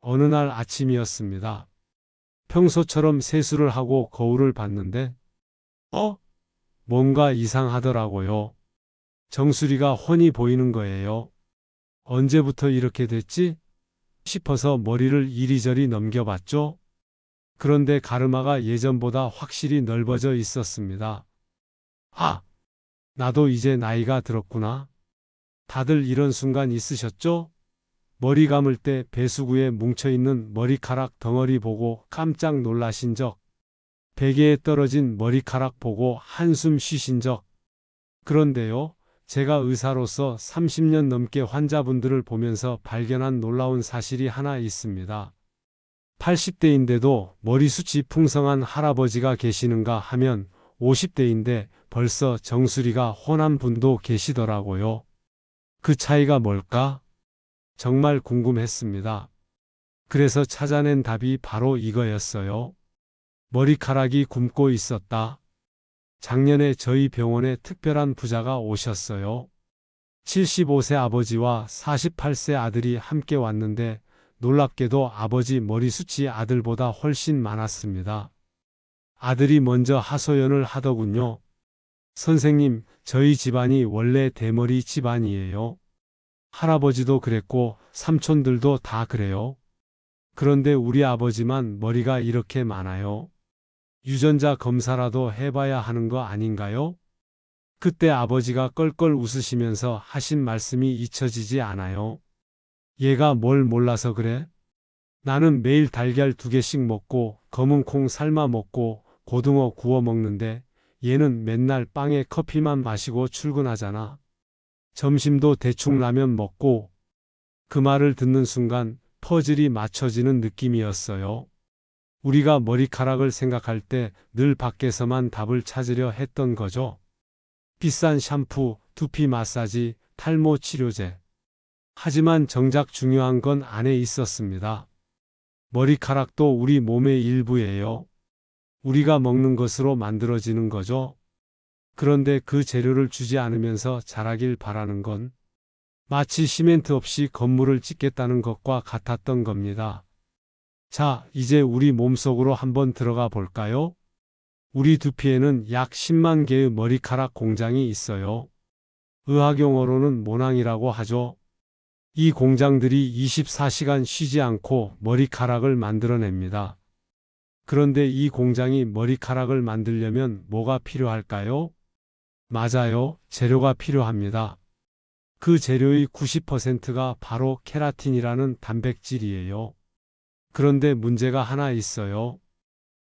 어느 날 아침이었습니다. 평소처럼 세수를 하고 거울을 봤는데, 뭔가 이상하더라고요. 정수리가 훤히 보이는 거예요. 언제부터 이렇게 됐지? 싶어서 머리를 이리저리 넘겨봤죠. 그런데 가르마가 예전보다 확실히 넓어져 있었습니다. 아, 나도 이제 나이가 들었구나. 다들 이런 순간 있으셨죠? 머리 감을 때 배수구에 뭉쳐있는 머리카락 덩어리 보고 깜짝 놀라신 적, 베개에 떨어진 머리카락 보고 한숨 쉬신 적. 그런데요, 제가 의사로서 30년 넘게 환자분들을 보면서 발견한 놀라운 사실이 하나 있습니다. 80대인데도 머리숱이 풍성한 할아버지가 계시는가 하면 50대인데 벌써 정수리가 훤한 분도 계시더라고요. 그 차이가 뭘까? 정말 궁금했습니다. 그래서 찾아낸 답이 바로 이거였어요. 머리카락이 굼고 있었다. 작년에 저희 병원에 특별한 부자가 오셨어요. 75세 아버지와 48세 아들이 함께 왔는데 놀랍게도 아버지 머리숱이 아들보다 훨씬 많았습니다. 아들이 먼저 하소연을 하더군요. 선생님, 저희 집안이 원래 대머리 집안이에요. 할아버지도 그랬고 삼촌들도 다 그래요. 그런데 우리 아버지만 머리가 이렇게 많아요. 유전자 검사라도 해봐야 하는 거 아닌가요? 그때 아버지가 껄껄 웃으시면서 하신 말씀이 잊혀지지 않아요. 얘가 뭘 몰라서 그래? 나는 매일 달걀 2개씩 먹고 검은 콩 삶아 먹고 고등어 구워 먹는데 얘는 맨날 빵에 커피만 마시고 출근하잖아. 점심도 대충 라면 먹고. 그 말을 듣는 순간 퍼즐이 맞춰지는 느낌이었어요. 우리가 머리카락을 생각할 때 늘 밖에서만 답을 찾으려 했던 거죠. 비싼 샴푸, 두피 마사지, 탈모 치료제. 하지만 정작 중요한 건 안에 있었습니다. 머리카락도 우리 몸의 일부예요. 우리가 먹는 것으로 만들어지는 거죠. 그런데 그 재료를 주지 않으면서 자라길 바라는 건 마치 시멘트 없이 건물을 짓겠다는 것과 같았던 겁니다. 자, 이제 우리 몸속으로 한번 들어가 볼까요? 우리 두피에는 약 10만 개의 머리카락 공장이 있어요. 의학용어로는 모낭이라고 하죠. 이 공장들이 24시간 쉬지 않고 머리카락을 만들어냅니다. 그런데 이 공장이 머리카락을 만들려면 뭐가 필요할까요? 맞아요. 재료가 필요합니다. 그 재료의 90%가 바로 케라틴이라는 단백질이에요. 그런데 문제가 하나 있어요.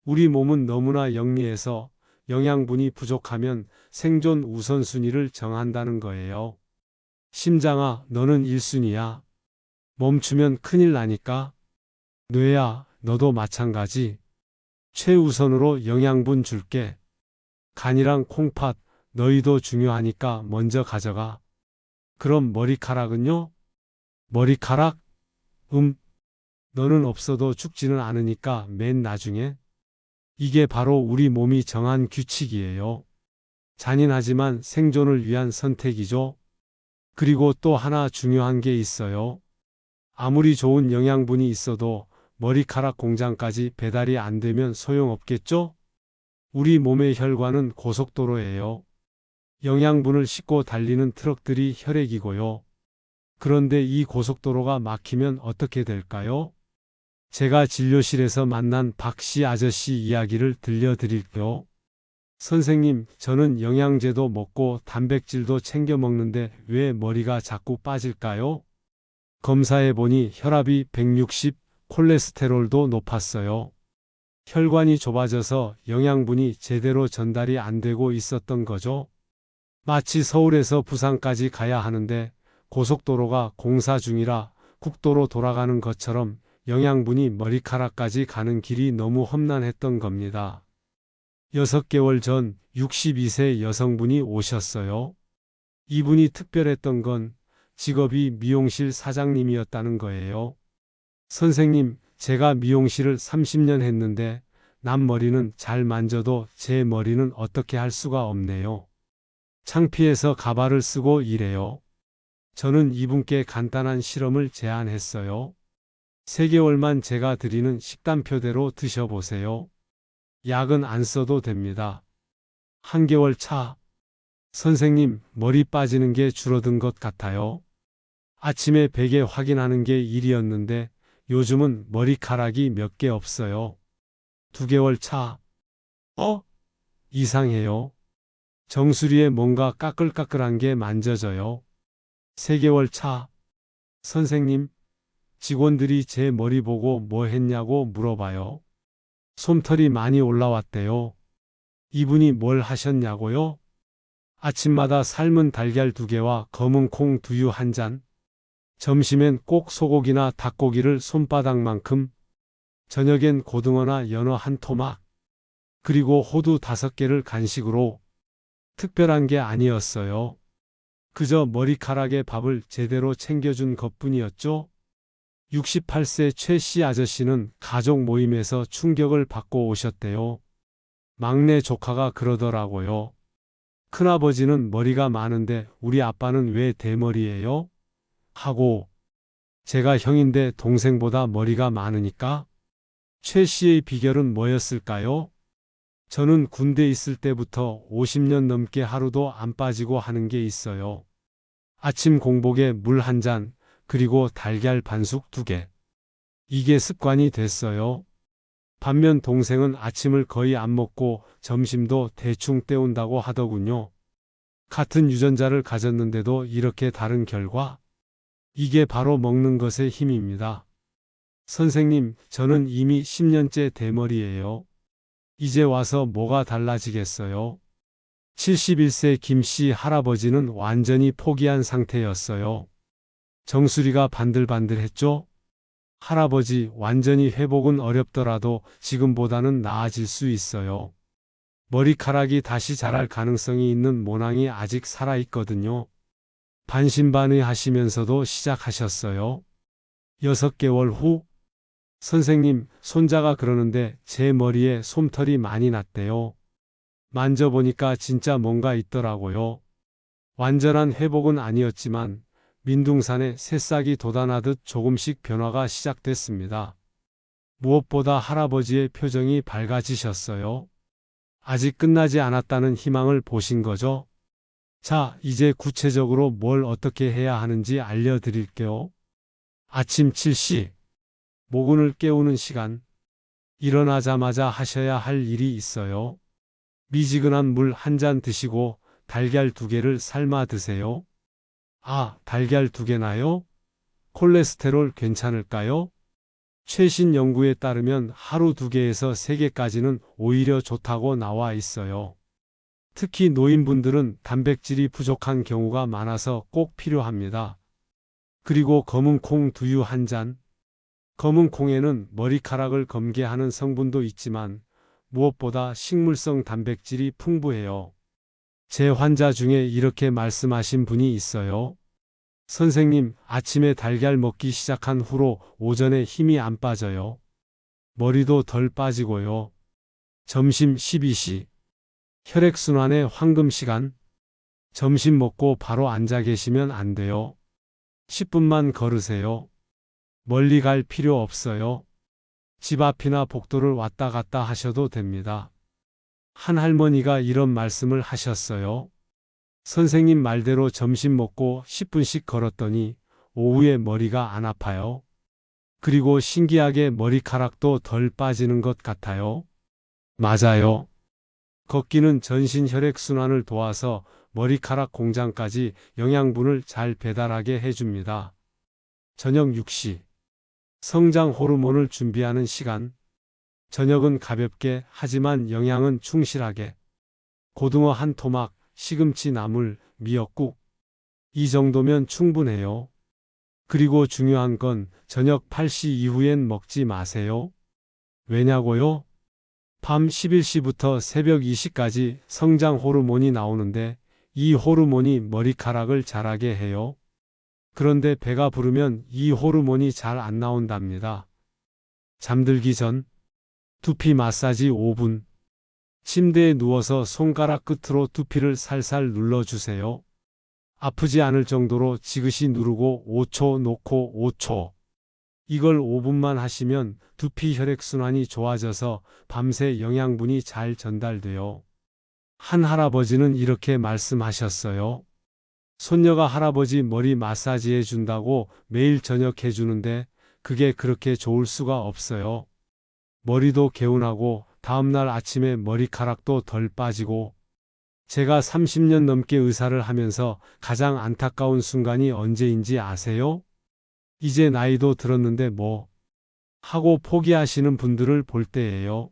우리 몸은 너무나 영리해서 영양분이 부족하면 생존 우선순위를 정한다는 거예요. 심장아, 너는 1순위야. 멈추면 큰일 나니까. 뇌야, 너도 마찬가지. 최우선으로 영양분 줄게. 간이랑 콩팥, 너희도 중요하니까 먼저 가져가. 그럼 머리카락은요? 머리카락? 너는 없어도 죽지는 않으니까 맨 나중에. 이게 바로 우리 몸이 정한 규칙이에요. 잔인하지만 생존을 위한 선택이죠. 그리고 또 하나 중요한 게 있어요. 아무리 좋은 영양분이 있어도 머리카락 공장까지 배달이 안 되면 소용없겠죠? 우리 몸의 혈관은 고속도로예요. 영양분을 싣고 달리는 트럭들이 혈액이고요. 그런데 이 고속도로가 막히면 어떻게 될까요? 제가 진료실에서 만난 박씨 아저씨 이야기를 들려드릴게요. 선생님, 저는 영양제도 먹고 단백질도 챙겨 먹는데 왜 머리가 자꾸 빠질까요? 검사해보니 혈압이 160, 콜레스테롤도 높았어요. 혈관이 좁아져서 영양분이 제대로 전달이 안 되고 있었던 거죠. 마치 서울에서 부산까지 가야 하는데 고속도로가 공사 중이라 국도로 돌아가는 것처럼 영양분이 머리카락까지 가는 길이 너무 험난했던 겁니다. 6개월 전 62세 여성분이 오셨어요. 이분이 특별했던 건 직업이 미용실 사장님이었다는 거예요. 선생님, 제가 미용실을 30년 했는데 남 머리는 잘 만져도 제 머리는 어떻게 할 수가 없네요. 창피해서 가발을 쓰고 일해요. 저는 이분께 간단한 실험을 제안했어요. 3개월만 제가 드리는 식단표대로 드셔보세요. 약은 안 써도 됩니다. 한 개월 차. 선생님, 머리 빠지는 게 줄어든 것 같아요. 아침에 베개 확인하는 게 일이었는데 요즘은 머리카락이 몇 개 없어요. 2개월 차. 이상해요. 정수리에 뭔가 까끌까끌한 게 만져져요. 3개월 차. 선생님, 직원들이 제 머리 보고 뭐 했냐고 물어봐요. 솜털이 많이 올라왔대요. 이분이 뭘 하셨냐고요? 아침마다 삶은 달걀 2개와 검은 콩 두유 1잔. 점심엔 꼭 소고기나 닭고기를 손바닥만큼. 저녁엔 고등어나 연어 1토막. 그리고 호두 5개를 간식으로. 특별한 게 아니었어요. 그저 머리카락에 밥을 제대로 챙겨준 것뿐이었죠. 68세 최 씨 아저씨는 가족 모임에서 충격을 받고 오셨대요. 막내 조카가 그러더라고요. 큰아버지는 머리가 많은데 우리 아빠는 왜 대머리예요? 하고, 제가 형인데 동생보다 머리가 많으니까? 최 씨의 비결은 뭐였을까요? 저는 군대 있을 때부터 50년 넘게 하루도 안 빠지고 하는 게 있어요. 아침 공복에 물 1잔, 그리고 달걀 반숙 2개. 이게 습관이 됐어요. 반면 동생은 아침을 거의 안 먹고 점심도 대충 때운다고 하더군요. 같은 유전자를 가졌는데도 이렇게 다른 결과? 이게 바로 먹는 것의 힘입니다. 선생님, 저는 이미 10년째 대머리예요. 이제 와서 뭐가 달라지겠어요? 71세 김 씨 할아버지는 완전히 포기한 상태였어요. 정수리가 반들반들했죠? 할아버지, 완전히 회복은 어렵더라도 지금보다는 나아질 수 있어요. 머리카락이 다시 자랄 가능성이 있는 모낭이 아직 살아있거든요. 반신반의하시면서도 시작하셨어요. 6개월 후, 선생님, 손자가 그러는데 제 머리에 솜털이 많이 났대요. 만져보니까 진짜 뭔가 있더라고요. 완전한 회복은 아니었지만 민둥산에 새싹이 돋아나듯 조금씩 변화가 시작됐습니다. 무엇보다 할아버지의 표정이 밝아지셨어요. 아직 끝나지 않았다는 희망을 보신 거죠? 자, 이제 구체적으로 뭘 어떻게 해야 하는지 알려드릴게요. 아침 7시. 모근을 깨우는 시간. 일어나자마자 하셔야 할 일이 있어요. 미지근한 물 1잔 드시고 달걀 2개를 삶아 드세요. 아, 달걀 2개나요? 콜레스테롤 괜찮을까요? 최신 연구에 따르면 하루 2개에서 3개까지는 오히려 좋다고 나와 있어요. 특히 노인분들은 단백질이 부족한 경우가 많아서 꼭 필요합니다. 그리고 검은 콩 두유 1잔. 검은 콩에는 머리카락을 검게 하는 성분도 있지만 무엇보다 식물성 단백질이 풍부해요. 제 환자 중에 이렇게 말씀하신 분이 있어요. 선생님, 아침에 달걀 먹기 시작한 후로 오전에 힘이 안 빠져요. 머리도 덜 빠지고요. 점심 12시. 혈액순환의 황금 시간. 점심 먹고 바로 앉아 계시면 안 돼요. 10분만 걸으세요. 멀리 갈 필요 없어요. 집 앞이나 복도를 왔다 갔다 하셔도 됩니다. 한 할머니가 이런 말씀을 하셨어요. 선생님 말대로 점심 먹고 10분씩 걸었더니 오후에 머리가 안 아파요. 그리고 신기하게 머리카락도 덜 빠지는 것 같아요. 맞아요. 걷기는 전신 혈액순환을 도와서 머리카락 공장까지 영양분을 잘 배달하게 해줍니다. 저녁 6시. 성장 호르몬을 준비하는 시간. 저녁은 가볍게 하지만 영양은 충실하게. 고등어 1토막, 시금치 나물, 미역국. 이 정도면 충분해요. 그리고 중요한 건 저녁 8시 이후엔 먹지 마세요. 왜냐고요? 밤 11시부터 새벽 2시까지 성장 호르몬이 나오는데 이 호르몬이 머리카락을 자라게 해요. 그런데 배가 부르면 이 호르몬이 잘 안 나온답니다. 잠들기 전 두피 마사지 5분. 침대에 누워서 손가락 끝으로 두피를 살살 눌러주세요. 아프지 않을 정도로 지그시 누르고 5초 놓고 5초. 이걸 5분만 하시면 두피 혈액순환이 좋아져서 밤새 영양분이 잘 전달돼요. 한 할아버지는 이렇게 말씀하셨어요. 손녀가 할아버지 머리 마사지 해준다고 매일 저녁 해주는데 그게 그렇게 좋을 수가 없어요. 머리도 개운하고 다음날 아침에 머리카락도 덜 빠지고 제가 30년 넘게 의사를 하면서 가장 안타까운 순간이 언제인지 아세요? 이제 나이도 들었는데 뭐 하고 포기하시는 분들을 볼 때예요.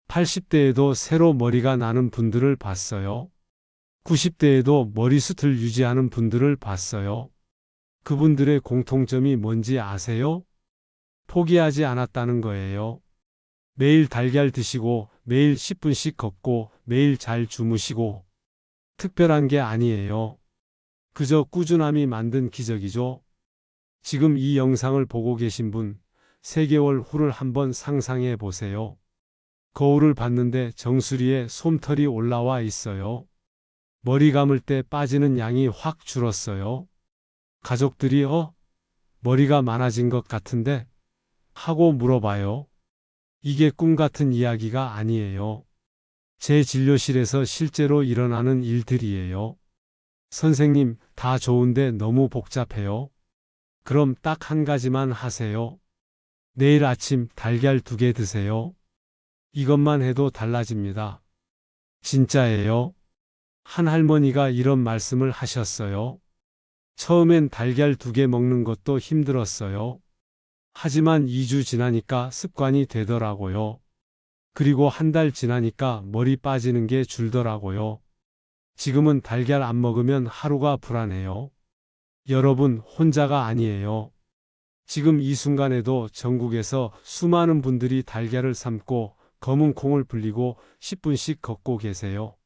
80대에도 새로 머리가 나는 분들을 봤어요. 90대에도 머리숱을 유지하는 분들을 봤어요. 그분들의 공통점이 뭔지 아세요? 포기하지 않았다는 거예요. 매일 달걀 드시고 매일 10분씩 걷고 매일 잘 주무시고 특별한 게 아니에요. 그저 꾸준함이 만든 기적이죠. 지금 이 영상을 보고 계신 분 3개월 후를 한번 상상해 보세요. 거울을 봤는데 정수리에 솜털이 올라와 있어요. 머리 감을 때 빠지는 양이 확 줄었어요. 가족들이 머리가 많아진 것 같은데? 하고 물어봐요. 이게 꿈 같은 이야기가 아니에요. 제 진료실에서 실제로 일어나는 일들이에요. 선생님, 다 좋은데 너무 복잡해요. 그럼 딱 한 가지만 하세요. 내일 아침 달걀 2개 드세요. 이것만 해도 달라집니다. 진짜예요. 한 할머니가 이런 말씀을 하셨어요. 처음엔 달걀 2개 먹는 것도 힘들었어요. 하지만 2주 지나니까 습관이 되더라고요. 그리고 한 달 지나니까 머리 빠지는 게 줄더라고요. 지금은 달걀 안 먹으면 하루가 불안해요. 여러분 혼자가 아니에요. 지금 이 순간에도 전국에서 수많은 분들이 달걀을 삶고 검은 콩을 불리고 10분씩 걷고 계세요.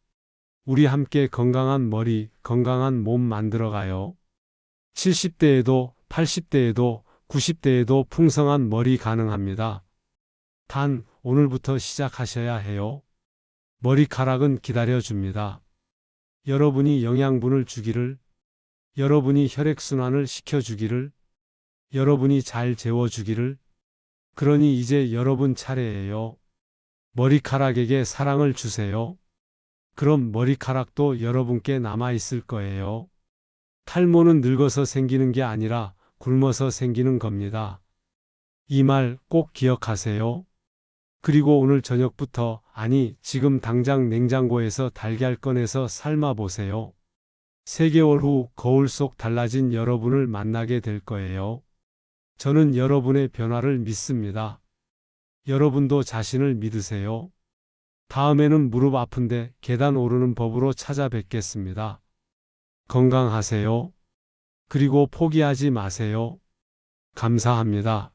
우리 함께 건강한 머리, 건강한 몸 만들어가요. 70대에도 80대에도 90대에도 풍성한 머리 가능합니다. 단 오늘부터 시작하셔야 해요. 머리카락은 기다려줍니다. 여러분이 영양분을 주기를, 여러분이 혈액순환을 시켜주기를, 여러분이 잘 재워주기를. 그러니 이제 여러분 차례예요. 머리카락에게 사랑을 주세요. 그럼 머리카락도 여러분께 남아있을 거예요. 탈모는 늙어서 생기는 게 아니라 굶어서 생기는 겁니다. 이 말 꼭 기억하세요. 그리고 오늘 저녁부터, 아니 지금 당장 냉장고에서 달걀 꺼내서 삶아 보세요. 3개월 후 거울 속 달라진 여러분을 만나게 될 거예요. 저는 여러분의 변화를 믿습니다. 여러분도 자신을 믿으세요. 다음에는 무릎 아픈데 계단 오르는 법으로 찾아뵙겠습니다. 건강하세요. 그리고 포기하지 마세요. 감사합니다.